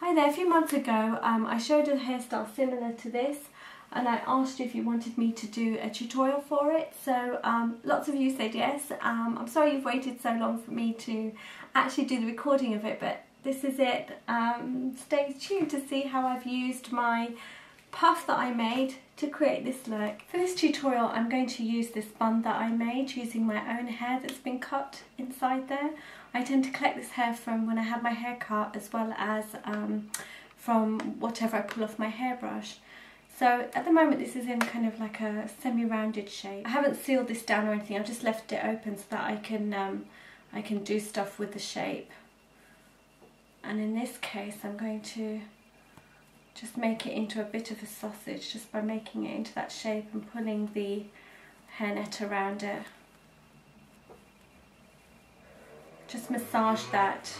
Hi there, a few months ago I showed a hairstyle similar to this and I asked you if you wanted me to do a tutorial for it, so lots of you said yes. I'm sorry you've waited so long for me to actually do the recording of it, but this is it. Stay tuned to see how I've used my puff that I made to create this look. For this tutorial I'm going to use this bun that I made using my own hair that's been cut inside there. I tend to collect this hair from when I had my hair cut, as well as from whatever I pull off my hairbrush. So at the moment this is in kind of like a semi-rounded shape. I haven't sealed this down or anything, I've just left it open so that I can do stuff with the shape. And in this case I'm going to just make it into a bit of a sausage just by making it into that shape and pulling the hairnet around it. Just massage that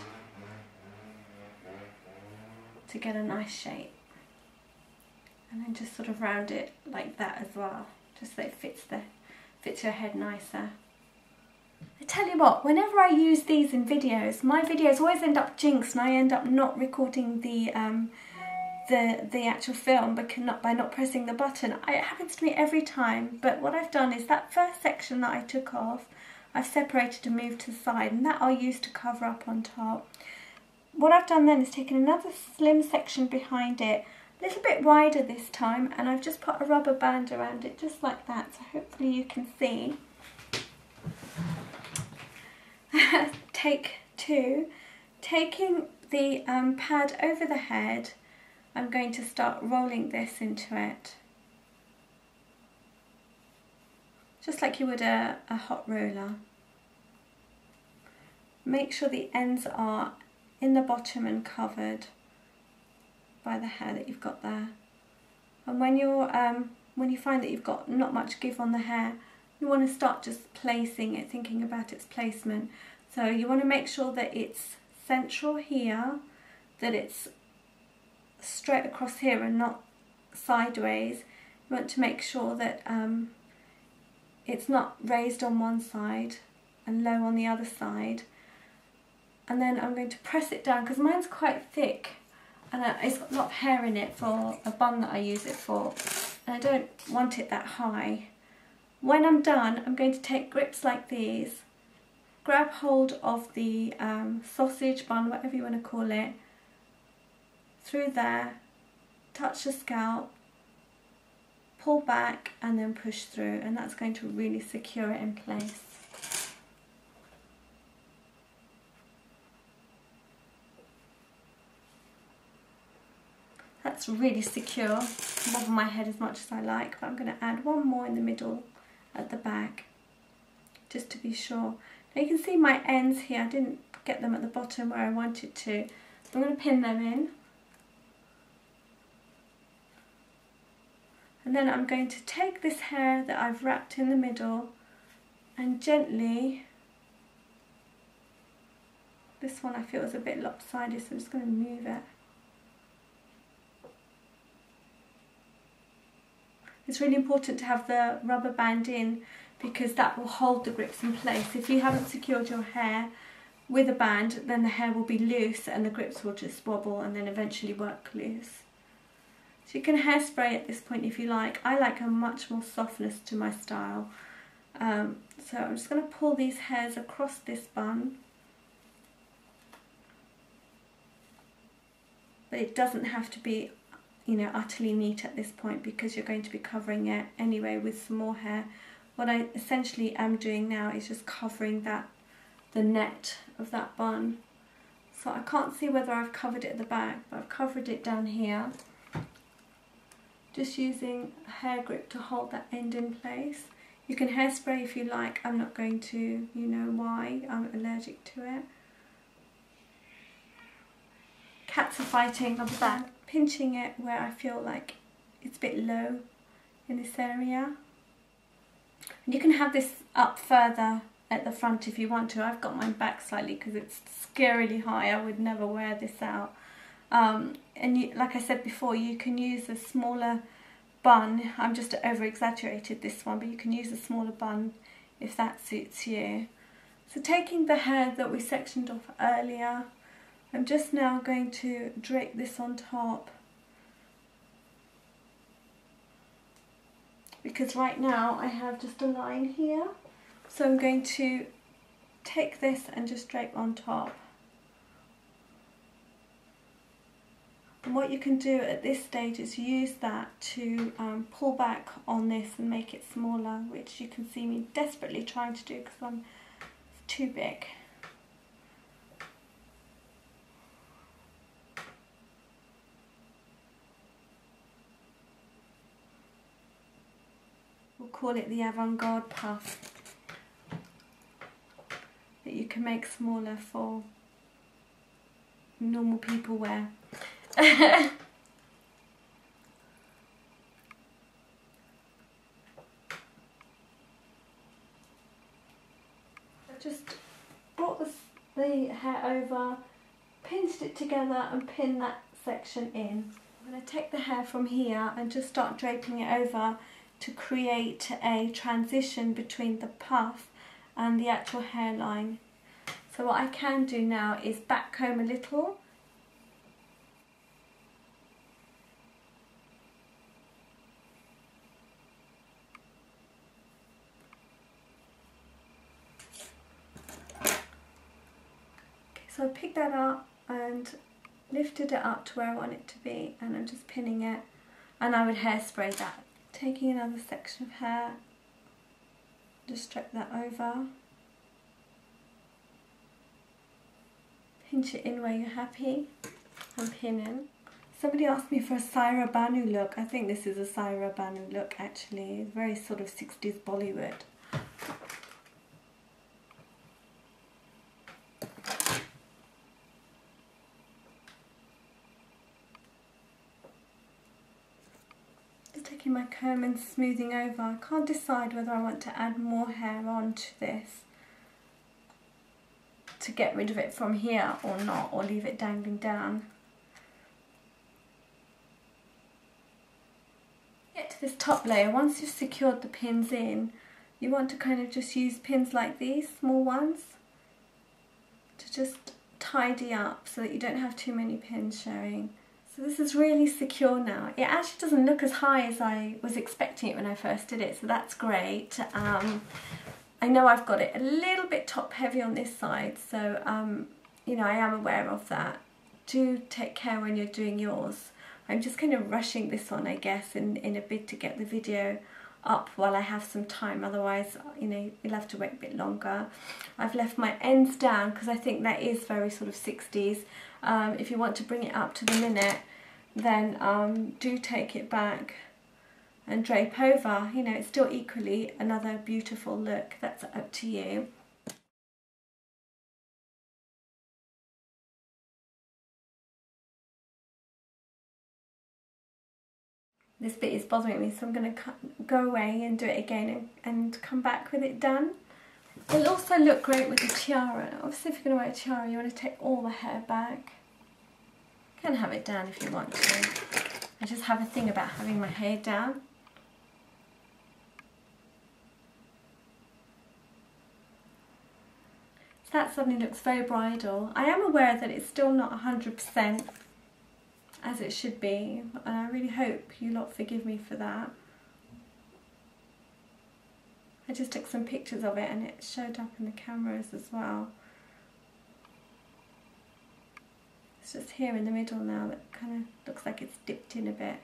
to get a nice shape, and then just sort of round it like that as well, just so it fits your head nicer. I tell you what, whenever I use these in videos, my videos always end up jinxed and I end up not recording the actual film by not pressing the button. It happens to me every time, but what I've done is that first section that I took off, I've separated and moved to the side, and that I'll use to cover up on top. What I've done then is taken another slim section behind it, a little bit wider this time, and I've just put a rubber band around it just like that, so hopefully you can see. Take two. Taking the pad over the head, I'm going to start rolling this into it. Just like you would a hot roller. Make sure the ends are in the bottom and covered by the hair that you've got there. And when you find that you've got not much give on the hair, you want to start just placing it, thinking about its placement. So you want to make sure that it's central here, that it's straight across here and not sideways. You want to make sure that it's not raised on one side and low on the other side. And then I'm going to press it down, because mine's quite thick and it's got a lot of hair in it for a bun that I use it for, and I don't want it that high. When I'm done, I'm going to take grips like these, grab hold of the sausage bun, whatever you want to call it, through there, touch the scalp, pull back and then push through, and that's going to really secure it in place. That's really secure. I wobble my head as much as I like, but I'm going to add one more in the middle at the back, just to be sure. Now you can see my ends here, I didn't get them at the bottom where I wanted to, so I'm going to pin them in. And then I'm going to take this hair that I've wrapped in the middle and gently, this one I feel is a bit lopsided, so I'm just going to move it. It's really important to have the rubber band in, because that will hold the grips in place. If you haven't secured your hair with a band, then the hair will be loose and the grips will just wobble and then eventually work loose. So you can hairspray at this point if you like. I like a much more softness to my style. So I'm just going to pull these hairs across this bun. But it doesn't have to be, you know, utterly neat at this point, because you're going to be covering it anyway with some more hair. What I essentially am doing now is just covering the net of that bun. So I can't see whether I've covered it at the back, but I've covered it down here. Just using a hair grip to hold that end in place. You can hairspray if you like. I'm not going to, you know why, I'm allergic to it. Cats are fighting on the back. Pinching it where I feel like it's a bit low in this area. And you can have this up further at the front if you want to. I've got mine back slightly because it's scarily high. I would never wear this out. And like I said before, you can use a smaller bun. I'm just over-exaggerated this one, but you can use a smaller bun if that suits you. So taking the hair that we sectioned off earlier, I'm just now going to drape this on top, because right now I have just a line here. So I'm going to take this and just drape on top. And what you can do at this stage is use that to pull back on this and make it smaller, which you can see me desperately trying to do because I'm too big. We'll call it the avant-garde puff that you can make smaller for normal people wear. I just brought the hair over, pinched it together and pinned that section in. I'm going to take the hair from here and just start draping it over to create a transition between the puff and the actual hairline. So what I can do now is back comb a little. So I picked that up and lifted it up to where I want it to be, and I'm just pinning it, and I would hairspray that. Taking another section of hair, just strap that over, pinch it in where you're happy, and pin in. Somebody asked me for a Saira Banu look. I think this is a Saira Banu look actually, it's very sort of 60s Bollywood. Taking my comb and smoothing over. I can't decide whether I want to add more hair onto this to get rid of it from here or not, or leave it dangling down. Get to this top layer, once you've secured the pins in, you want to kind of just use pins like these, small ones, to just tidy up so that you don't have too many pins showing. So this is really secure now. It actually doesn't look as high as I was expecting it when I first did it, so that's great. I know I've got it a little bit top heavy on this side, so you know, I am aware of that. Do take care when you're doing yours. I'm just kind of rushing this on, I guess, in a bid to get the video up while I have some time, otherwise, you know, you'll have to wait a bit longer. I've left my ends down because I think that is very sort of 60s. If you want to bring it up to the minute, then do take it back and drape over. You know, it's still equally another beautiful look. That's up to you. This bit is bothering me, so I'm going to go away and do it again and come back with it done. It'll also look great with a tiara. Obviously, if you're going to wear a tiara, you want to take all the hair back. You can have it down if you want to. I just have a thing about having my hair down. So that suddenly looks very bridal. I am aware that it's still not 100% as it should be, and I really hope you lot forgive me for that. I just took some pictures of it and it showed up in the cameras as well. It's just here in the middle now that kind of looks like it's dipped in a bit.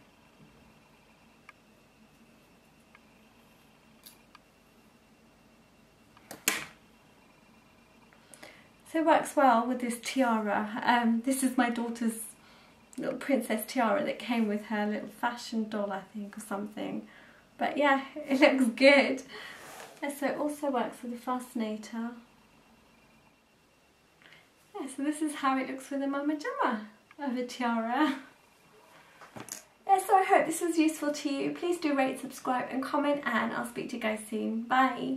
So it works well with this tiara. This is my daughter's little princess tiara that came with her little fashion doll, I think, or something. But yeah, it looks good. And so it also works with a fascinator. Yeah, so this is how it looks with a mama jama of a tiara. Yeah, so I hope this was useful to you. Please do rate, subscribe and comment, and I'll speak to you guys soon. Bye!